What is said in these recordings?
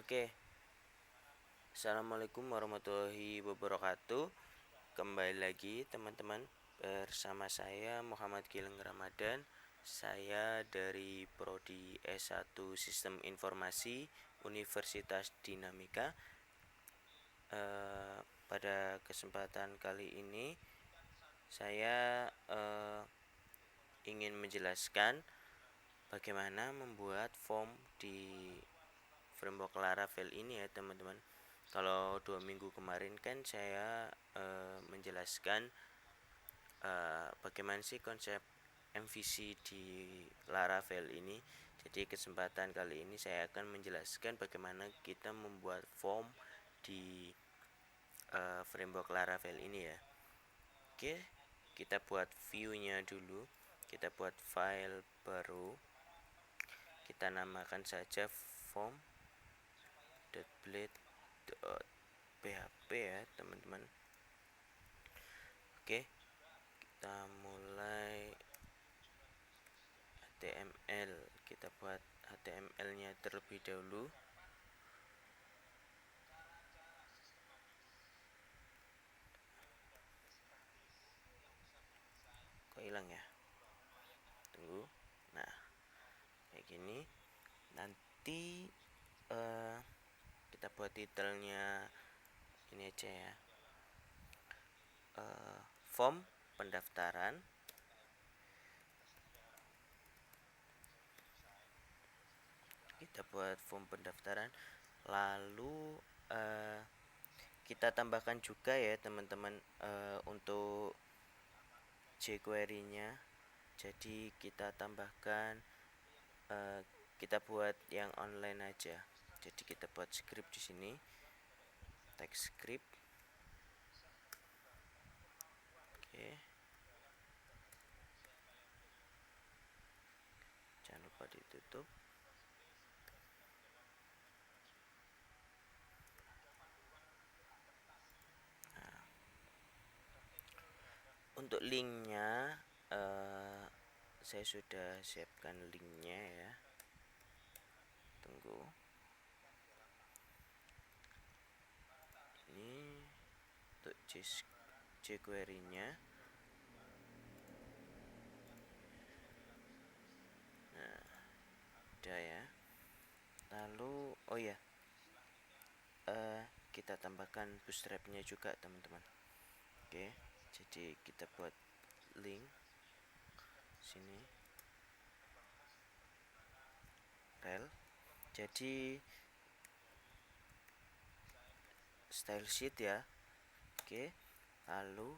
Oke, Assalamualaikum warahmatullahi wabarakatuh. Kembali lagi teman-teman bersama saya Muhammad Gileng Ramadan. Saya dari Prodi S1 Sistem Informasi Universitas Dinamika. Pada kesempatan kali ini saya ingin menjelaskan bagaimana membuat form di framework Laravel ini ya teman-teman. Kalau 2 minggu kemarin kan saya menjelaskan bagaimana sih konsep MVC di Laravel ini. Jadi kesempatan kali ini saya akan menjelaskan bagaimana kita membuat form di framework Laravel ini ya. Oke, kita buat view-nya dulu. Kita buat file baru. Kita namakan saja form.blade.php ya teman-teman. Oke, kita mulai HTML. Kita buat HTML-nya terlebih dahulu. Kok hilang ya? Tunggu. Nah, kayak gini. Nanti kita buat titelnya ini aja ya. Form pendaftaran. Kita buat form pendaftaran. Lalu kita tambahkan juga ya teman-teman untuk jQuery-nya. Jadi kita tambahkan kita buat yang online aja. Jadi kita buat script di sini. Text script. Oke. Jangan lupa ditutup. Untuk linknya saya sudah siapkan linknya ya. Tunggu. Ini untuk jQuery-nya. Nah, udah ya. Lalu oh ya, kita tambahkan bootstrap-nya juga teman-teman. Oke, jadi kita buat link sini rel. Jadi style sheet ya. Oke, lalu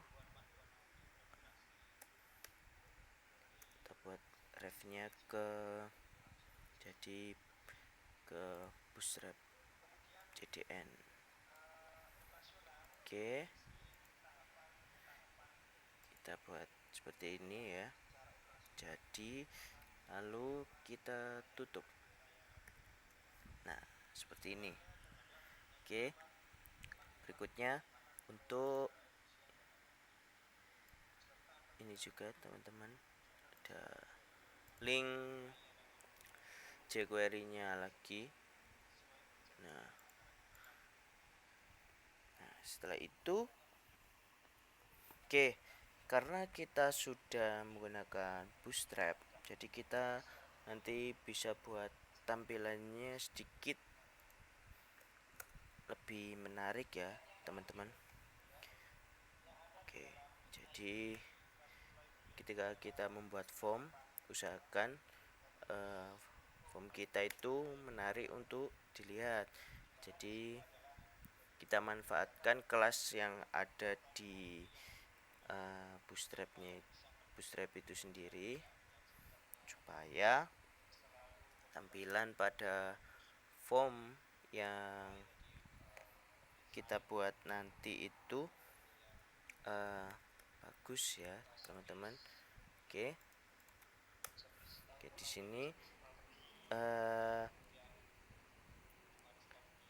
kita buat ref-nya jadi ke bootstrap JDN. Oke, kita buat seperti ini ya. Jadi lalu kita tutup. Nah, seperti ini. Oke, berikutnya untuk ini juga teman-teman, ada link jQuery-nya lagi. Nah, setelah itu oke, karena kita sudah menggunakan bootstrap, jadi kita nanti bisa buat tampilannya sedikit lebih menarik ya teman-teman. Oke, jadi ketika kita membuat form, usahakan form kita itu menarik untuk dilihat. Jadi kita manfaatkan kelas yang ada di bootstrap itu sendiri supaya tampilan pada form yang kita buat nanti itu bagus ya teman-teman. Oke, di sini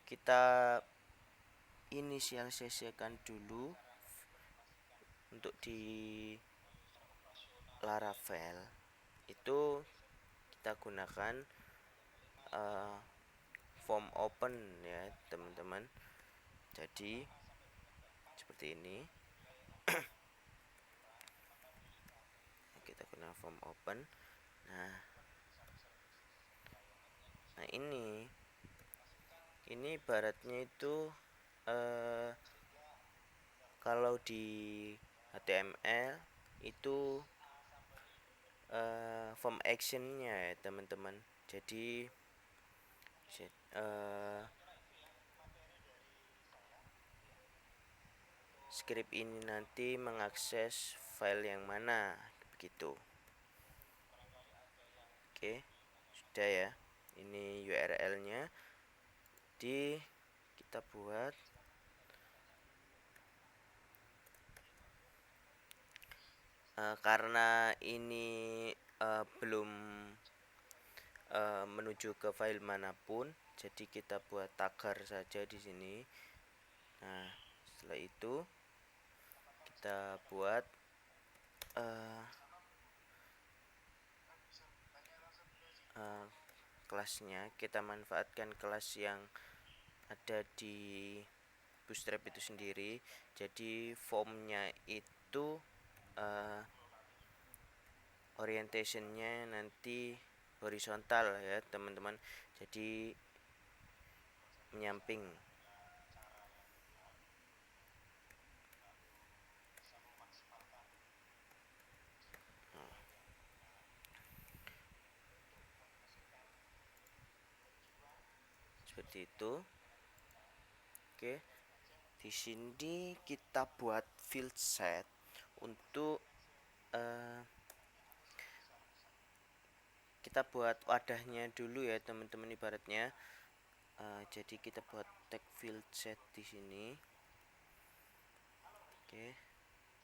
kita inisialisasikan dulu untuk di Laravel itu kita gunakan form open ya teman-teman. Jadi seperti ini. Kita gunakan form open. Nah ini ibaratnya itu kalau di HTML itu form actionnya ya teman-teman. Jadi script ini nanti mengakses file yang mana begitu. Oke, sudah ya. Ini URL-nya. Kita buat karena ini belum menuju ke file manapun, jadi kita buat tagger saja di sini. Nah, setelah itu kita buat kelasnya. Kita manfaatkan kelas yang ada di Bootstrap itu sendiri. Jadi formnya itu orientationnya nanti horizontal ya teman-teman, jadi menyamping. Seperti itu. Oke, di sini kita buat field set untuk kita buat wadahnya dulu ya teman-teman ibaratnya. Jadi kita buat tag field set di sini. Oke,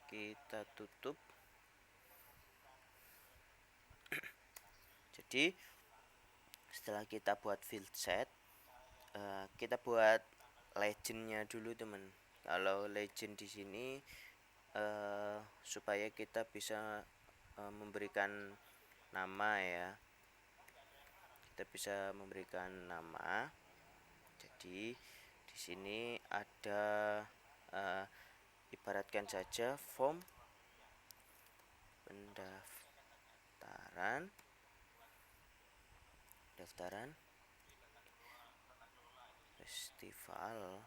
kita tutup. Jadi setelah kita buat field set, kita buat legendnya dulu teman. Kalau legend di sini supaya kita bisa memberikan nama ya. Kita bisa memberikan nama. Jadi di sini ada ibaratkan saja form pendaftaran festival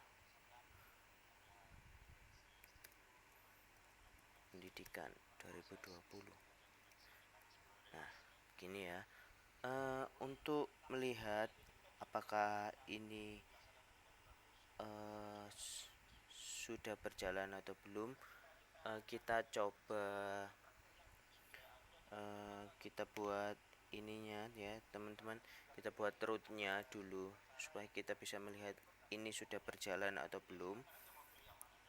pendidikan 2020. Nah, begini ya. Untuk melihat apakah ini sudah berjalan atau belum, kita coba kita buat ininya ya teman-teman. Kita buat rootnya dulu supaya kita bisa melihat ini sudah berjalan atau belum.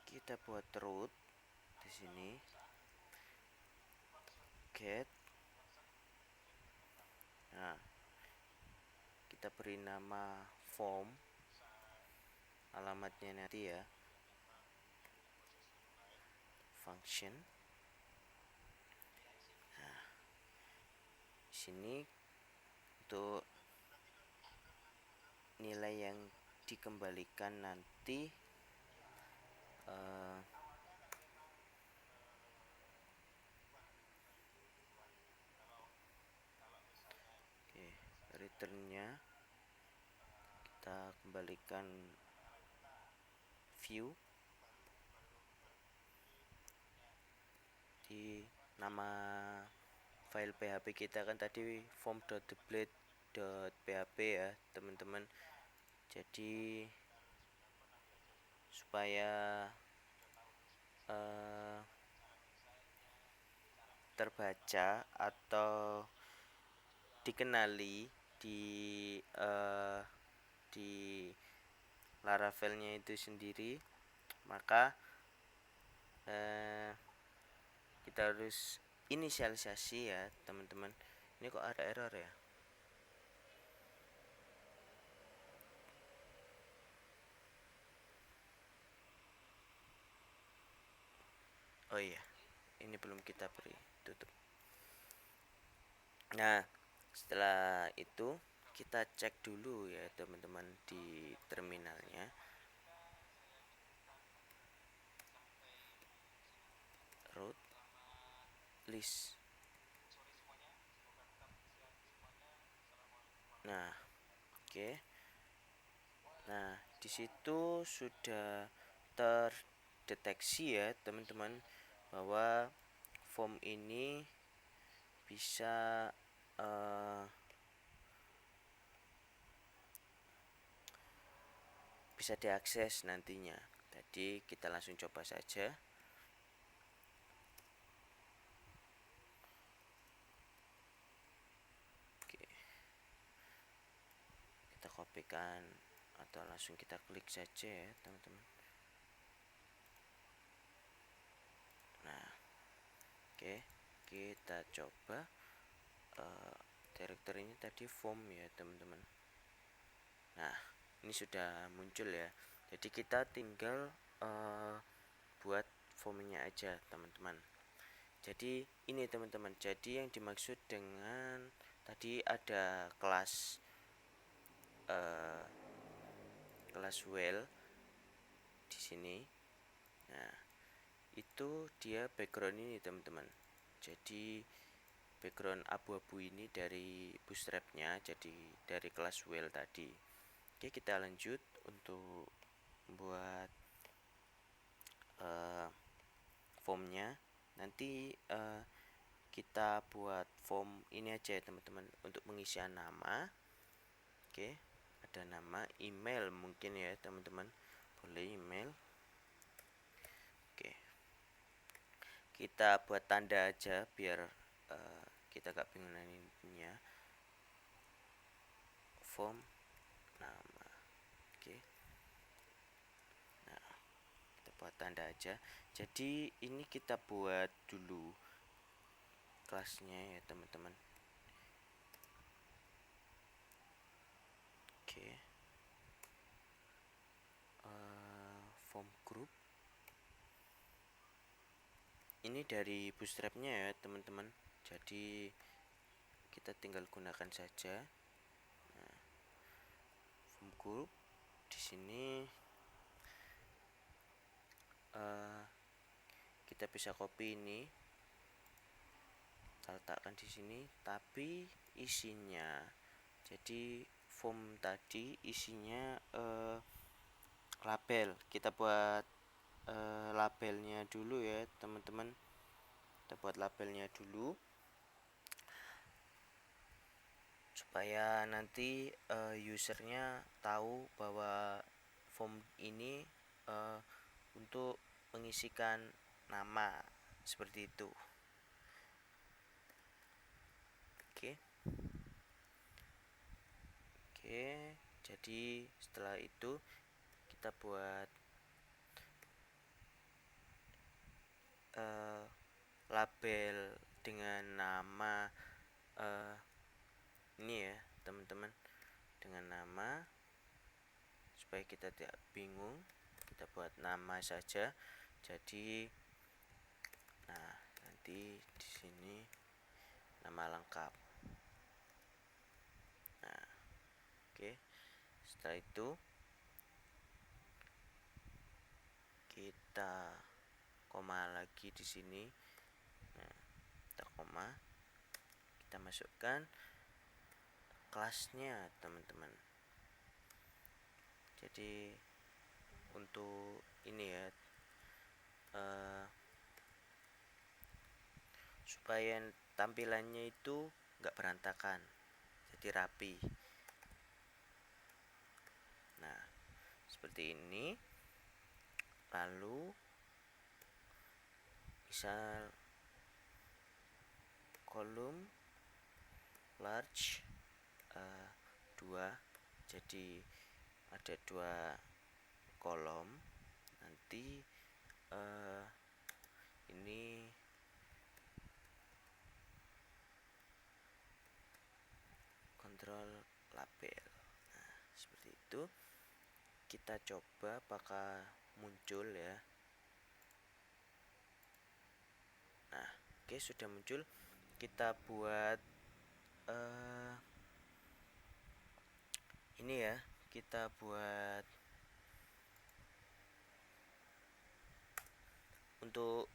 Kita buat root di sini, get. Nah, kita beri nama form, alamatnya nanti ya, function. Nah, di sini untuk nilai yang dikembalikan nanti returnnya kita kembalikan view. Di nama file PHP kita kan tadi form.template.php ya teman-teman. Jadi supaya terbaca atau dikenali di Laravel-nya itu sendiri, maka kita harus inisialisasi ya teman-teman. Ini kok ada error ya? Oh iya, ini belum kita beri tutup. Nah, setelah itu kita cek dulu ya teman-teman di tulis. Nah, oke. Nah, di situ sudah terdeteksi ya teman-teman, bahwa form ini bisa bisa diakses nantinya. Jadi kita langsung coba saja. Oke. Kita kopikan atau langsung kita klik saja ya teman-teman. Nah, oke, kita coba directory ini tadi form ya teman-teman. Nah, ini sudah muncul ya. Jadi kita tinggal buat formnya aja teman-teman. Jadi ini teman-teman, jadi yang dimaksud dengan tadi ada kelas kelas well di sini. Nah, itu dia background ini teman-teman. Jadi background abu-abu ini dari bootstrapnya, jadi dari kelas well tadi. Oke, kita lanjut untuk buat formnya. Nanti kita buat form ini aja ya teman-teman, untuk pengisian nama. Oke, ada nama, email mungkin ya teman-teman, boleh email. Oke, kita buat tanda aja biar kita gak bingung nantinya. Form nama. Oke, nah kita buat tanda aja. Jadi ini kita buat dulu kelasnya ya teman-teman. Oke, form group ini dari bootstrapnya ya teman-teman, jadi kita tinggal gunakan saja. Nah, form group di sini kita bisa copy ini, kita letakkan di sini, tapi isinya, jadi form tadi isinya label. Kita buat labelnya dulu ya teman-teman. Kita buat labelnya dulu supaya nanti usernya tahu bahwa form ini untuk mengisikan nama, seperti itu. Oke. Oke, jadi setelah itu kita buat label dengan nama ini ya teman-teman, dengan nama, supaya kita tidak bingung. Kita buat nama saja. Jadi nah, nanti di sini nama lengkap. Nah, oke. Setelah itu kita koma lagi di sini. Nah, kita koma, kita masukkan kelasnya teman-teman. Jadi untuk ini ya, supaya tampilannya itu nggak berantakan, jadi rapi. Nah, seperti ini. Lalu misal kolom large 2, jadi ada 2 kolom. Nanti ini kontrol label. Nah, seperti itu. Kita coba apakah muncul ya. Nah, oke, sudah muncul. Kita buat ini ya, kita buat untuk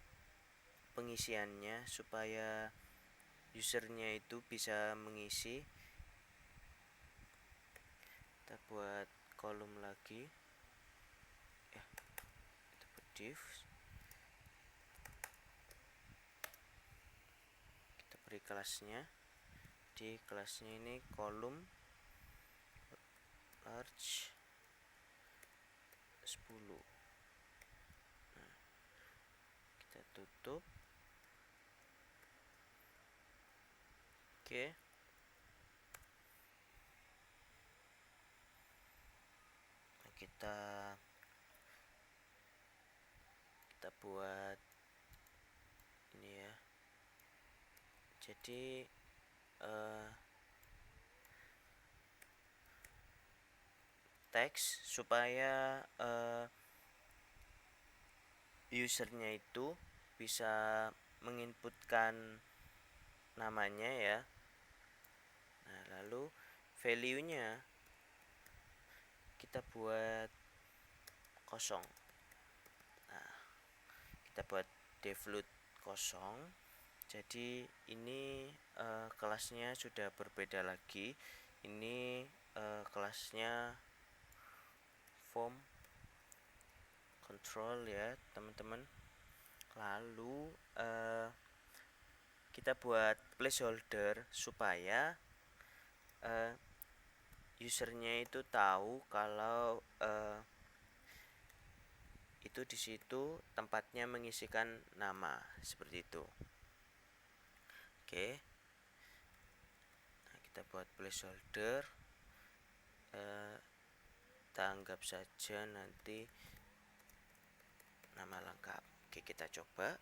pengisiannya supaya usernya itu bisa mengisi. Kita buat kolom lagi ya, kita buat div, kita beri kelasnya. Di kelasnya ini kolom large 10. Nah, kita tutup. Oke. Nah, kita buat ini ya. Jadi teks supaya usernya itu bisa menginputkan namanya ya. Nah, lalu value-nya kita buat kosong. Nah, kita buat default kosong. Jadi ini kelasnya sudah berbeda lagi. Ini kelasnya form control ya teman-teman. Lalu kita buat placeholder supaya usernya itu tahu kalau itu di situ tempatnya mengisikan nama, seperti itu. Oke. Nah, kita buat placeholder. Kita anggap saja nanti nama lengkap. Oke, kita coba.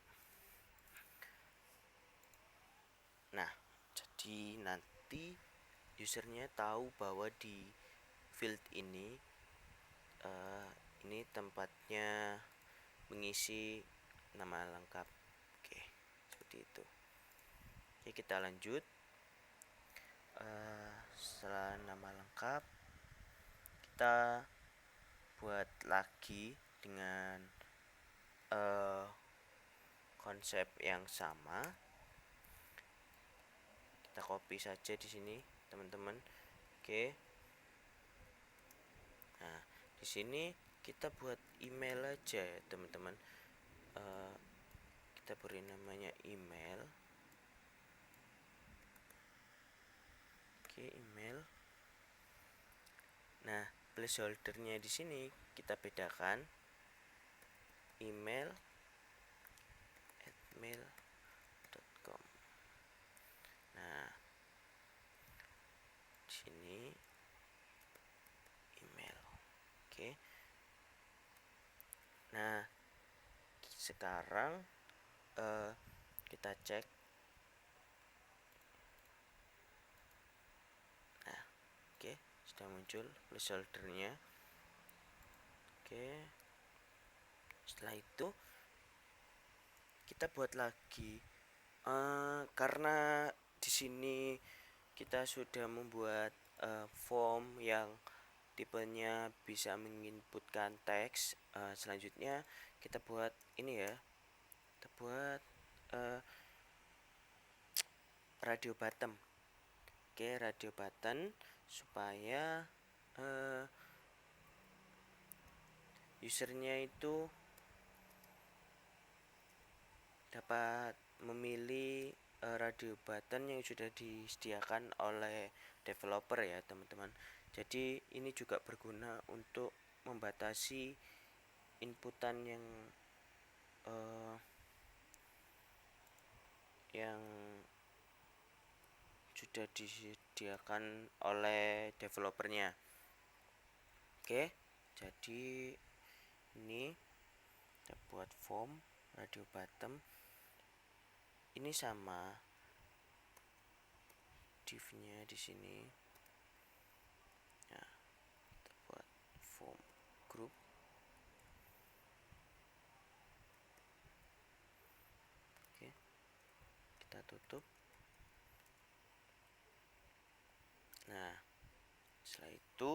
Nah, jadi nanti usernya tahu bahwa di field ini tempatnya mengisi nama lengkap. Oke, seperti itu. Oke, kita lanjut. Setelah nama lengkap, kita buat lagi dengan konsep yang sama. Kita copy saja di sini, teman-teman. Oke. Nah, di sini kita buat email aja ya, teman-teman. Kita beri namanya email. Oke, email. Nah, placeholdernya di sini kita bedakan email @mail.com. Nah, di sini email. Oke. Nah, sekarang kita cek. Nah, oke, sudah muncul placeholdernya. Oke. Setelah itu kita buat lagi karena di sini kita sudah membuat form yang tipenya bisa menginputkan teks. Selanjutnya kita buat ini ya, kita buat radio button. Oke, radio button supaya usernya itu dapat memilih radio button yang sudah disediakan oleh developer ya teman-teman. Jadi ini juga berguna untuk membatasi inputan yang sudah disediakan oleh developernya. Oke, jadi ini kita buat form radio button. Ini sama div-nya di sini. Nah, kita buat form group. Oke, kita tutup. Nah, setelah itu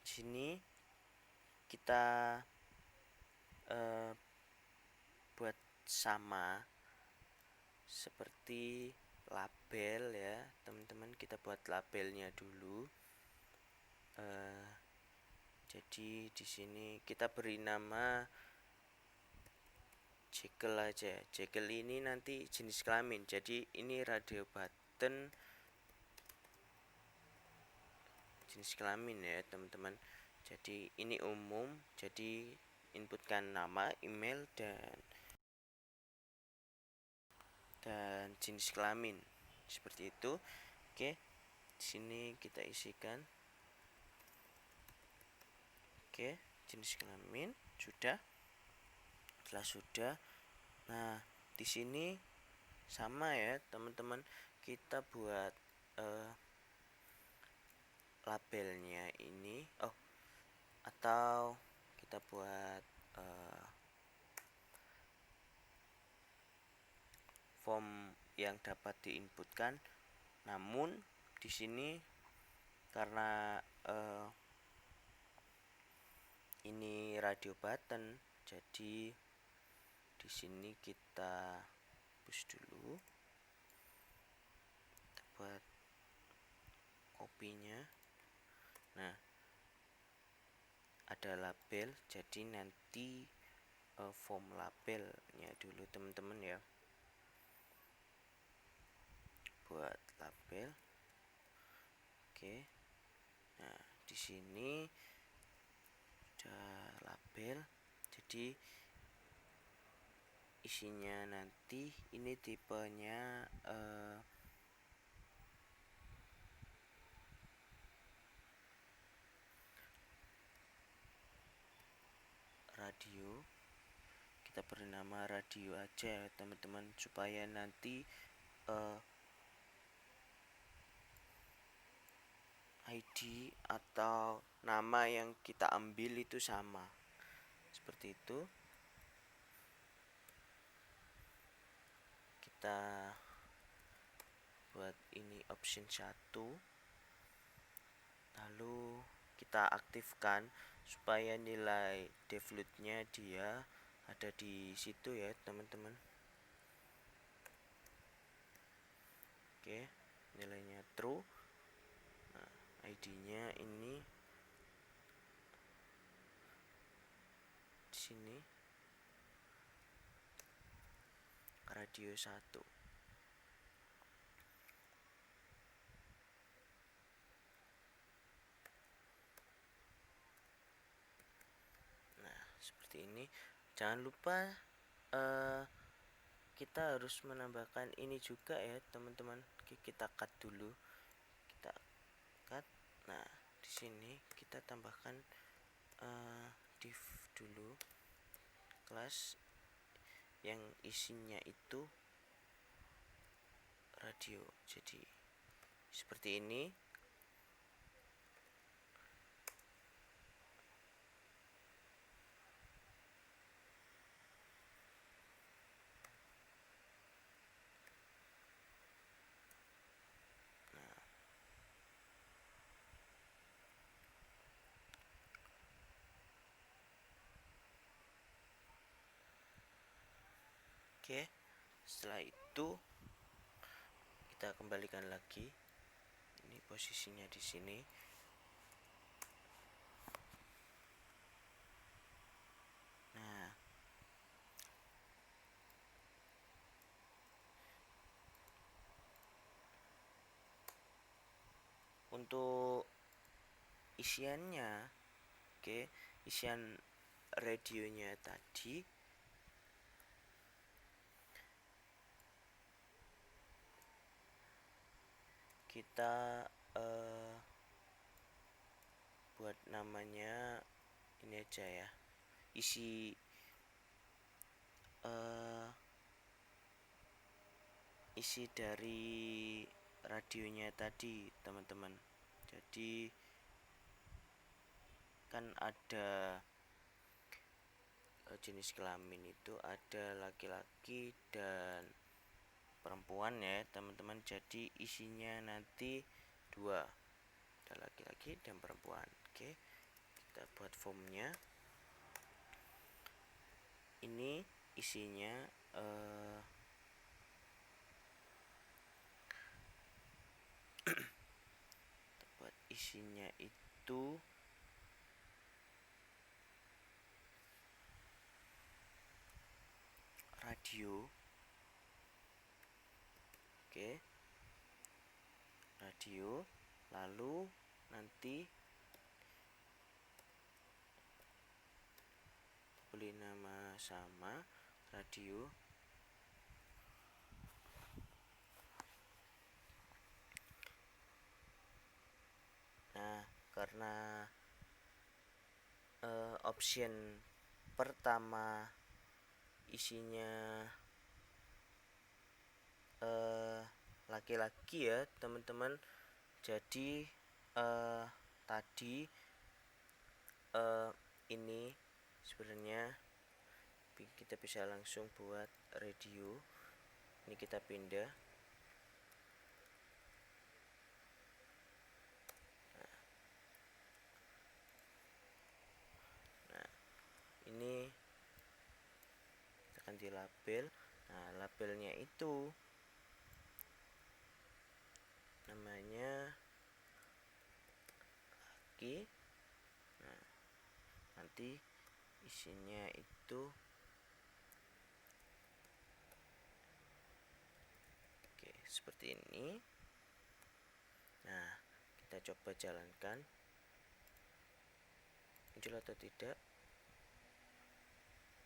sini kita buat sama seperti label ya teman-teman. Kita buat labelnya dulu. Jadi di sini kita beri nama Jekyll aja. Jekyll ini nanti jenis kelamin, jadi ini radio button jenis kelamin ya teman-teman. Jadi ini umum, jadi inputkan nama, email, dan jenis kelamin seperti itu. Oke, di sini kita isikan. Oke, jenis kelamin sudah. Setelah sudah, nah di sini sama ya teman-teman, kita buat labelnya ini atau kita buat form yang dapat diinputkan. Namun di sini karena ini radio button, jadi di sini kita push dulu. Kita buat kopinya. Nah, ada label, jadi nanti form labelnya dulu teman-teman ya. Buat label. Oke. Nah, di sini ada label. Jadi isinya nanti ini tipenya radio. Kita beri nama radio aja teman-teman, supaya nanti ID atau nama yang kita ambil itu sama. Seperti itu. Kita buat ini option 1. Lalu kita aktifkan supaya nilai defaultnya dia ada di situ ya teman-teman. Oke, nilainya true. Nah, ID-nya ini di sini radio 1. Nah, seperti ini. Jangan lupa kita harus menambahkan ini juga ya teman-teman. Kita cut dulu. Kita cut. Nah, di sini kita tambahkan div dulu, kelas yang isinya itu radio. Jadi seperti ini. Oke, setelah itu kita kembalikan lagi. Ini posisinya di sini. Nah, untuk isiannya, oke, isian radionya tadi kita buat namanya ini aja ya, isi isi dari radionya tadi teman-teman. Jadi kan ada jenis kelamin itu ada laki-laki dan perempuan ya teman-teman. Jadi isinya nanti 2, ada laki-laki dan perempuan. Oke, kita buat formnya. ini isinya buat isinya itu radio. Oke, radio, lalu nanti beri nama sama radio. Nah, karena option pertama isinya laki-laki ya teman-teman, jadi tadi ini sebenarnya kita bisa langsung buat radio. Ini kita pindah. Nah, ini kita akan di label. Nah, labelnya itu namanya laki. Nah, nanti isinya itu oke, seperti ini. Nah, kita coba jalankan, muncul atau tidak.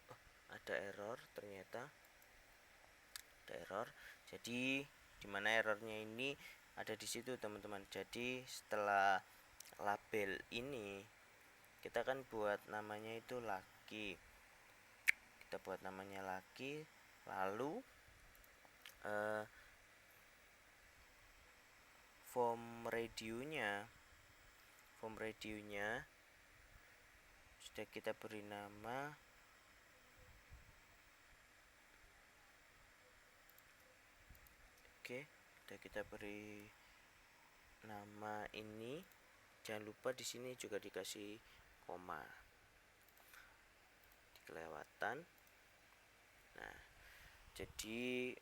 Oh, ada error ternyata. Ada error. Jadi dimana errornya ini ada di situ teman-teman. Jadi setelah label ini kita kan buat namanya itu laki. Kita buat namanya laki, lalu form radionya sudah kita beri nama oke, sudah kita beri nama ini. Jangan lupa di sini juga dikasih koma, kelewatan. Nah, jadi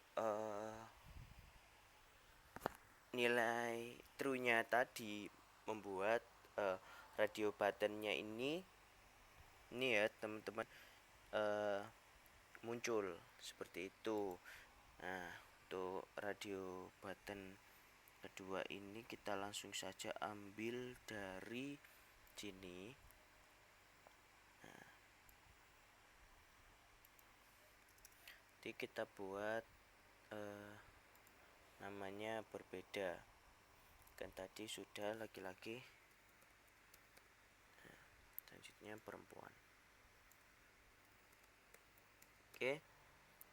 nilai true-nya tadi membuat radio buttonnya ini ya teman-teman muncul seperti itu. Nah, untuk radio button kedua ini kita langsung saja ambil dari sini. Nah, jadi kita buat namanya berbeda, kan tadi sudah laki-laki. Nah, selanjutnya perempuan. Oke,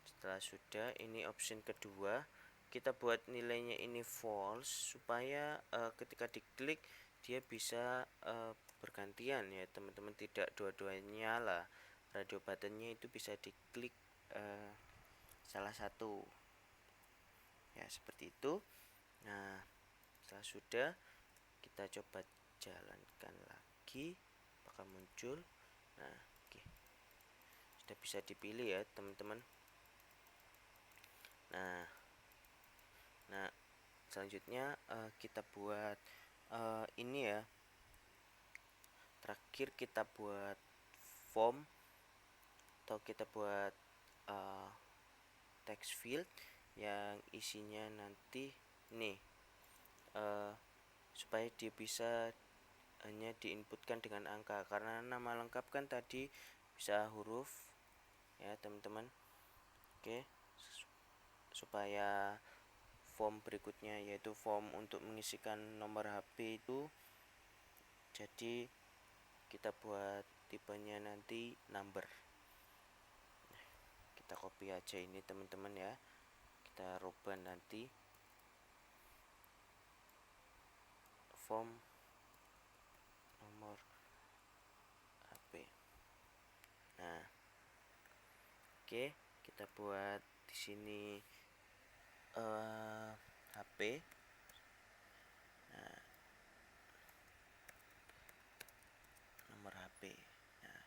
setelah sudah, ini option kedua, kita buat nilainya ini false supaya ketika diklik dia bisa bergantian ya teman-teman, tidak dua-duanya nyala. Radio buttonnya itu bisa diklik salah satu ya, seperti itu. Nah, setelah sudah, kita coba jalankan lagi apakah muncul. Nah, oke, sudah bisa dipilih ya teman-teman. Nah, selanjutnya kita buat ini ya, terakhir kita buat form atau kita buat text field yang isinya nanti nih supaya dia bisa hanya diinputkan dengan angka, karena nama lengkap kan tadi bisa huruf ya teman-teman. Oke, supaya form berikutnya yaitu form untuk mengisikan nomor HP itu, jadi kita buat tipenya nanti number. Kita copy aja ini teman-teman ya, kita rubah nanti form nomor HP. Nah, oke, kita buat di sini HP. Nah, nomor HP. Nah,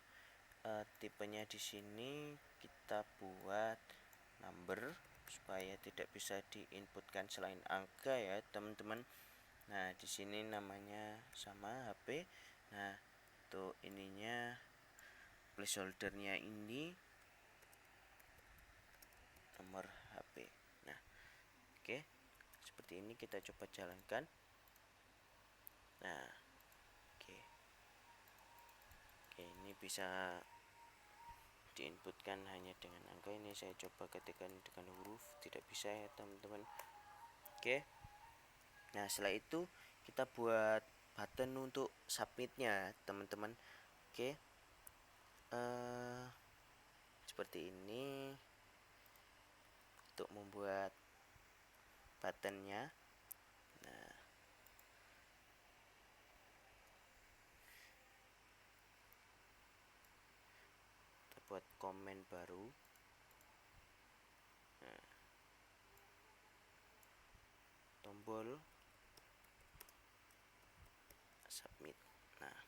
tipenya di sini kita buat number supaya tidak bisa diinputkan selain angka ya teman-teman. Nah di sini namanya sama HP. Nah untuk ininya placeholdernya ini nomor HP. Nah oke, seperti ini kita coba jalankan. Nah oke, ini bisa diinputkan hanya dengan angka. Ini saya coba ketikkan dengan huruf, tidak bisa ya teman-teman. Oke, nah setelah itu kita buat button untuk submitnya teman-teman. Oke, seperti ini untuk membuat buttonnya. Nah kita buat komen baru. Nah, tombol submit. Nah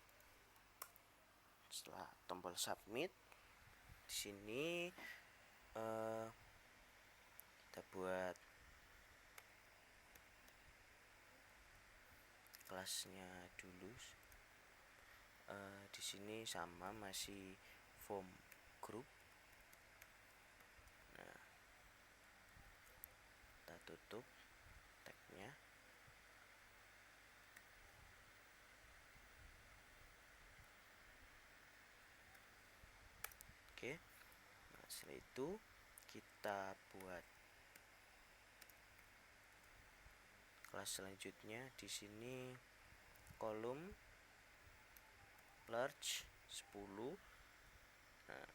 setelah tombol submit di sini kita buat kelasnya dulu. Di sini sama, masih form group. Nah kita tutup tagnya. Oke, nah setelah itu kita buat kelas selanjutnya. Di sini kolom large 10. Nah,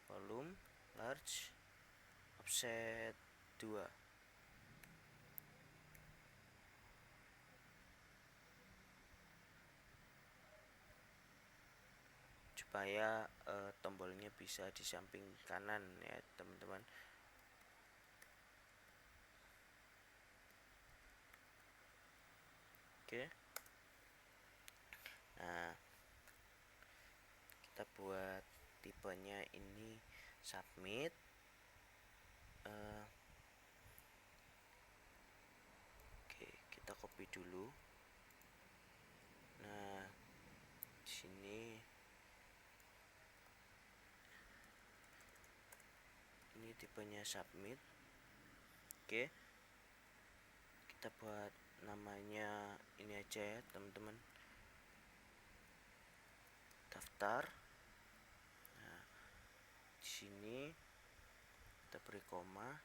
kolom large offset 2. Supaya tombolnya bisa di samping kanan ya teman-teman. Oke, nah kita buat tipenya ini submit. Oke, kita copy dulu. Nah di sini ini tipenya submit. Oke, kita buat namanya ini aja ya teman-teman, daftar. Nah di sini kita beri koma,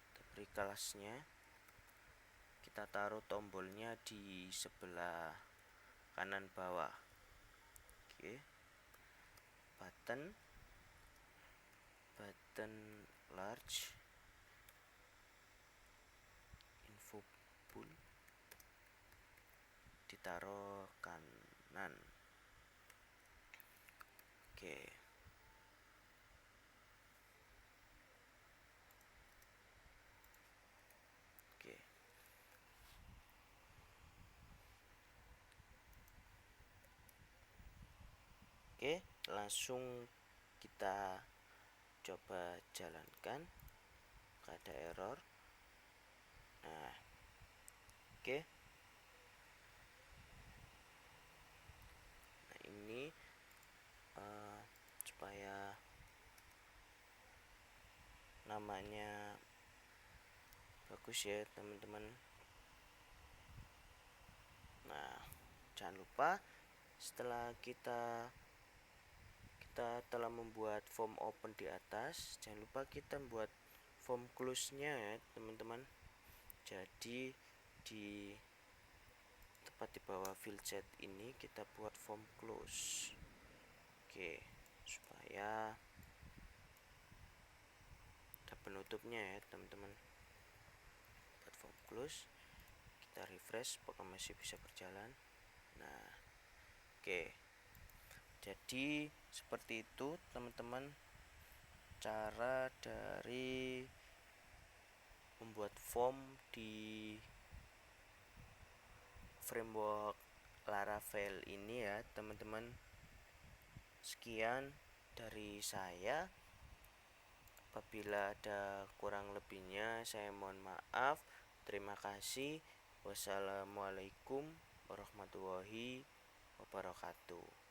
kita beri kelasnya, kita taruh tombolnya di sebelah kanan bawah. Oke, button large info pool ditaruh kanan. Oke, oke, oke, langsung kita coba jalankan. Gak ada error. Nah oke, nah ini supaya namanya bagus ya teman-teman. Nah jangan lupa setelah kita telah membuat form open di atas, jangan lupa kita membuat form close nya ya teman-teman. Jadi di tepat di bawah field set ini kita buat form close. Oke, supaya ada penutupnya ya teman-teman. Buat form close, kita refresh apakah masih bisa berjalan. Nah oke, jadi seperti itu teman-teman cara dari membuat form di framework Laravel ini ya teman-teman. Sekian dari saya. Apabila ada kurang lebihnya saya mohon maaf. Terima kasih. Wassalamualaikum warahmatullahi wabarakatuh.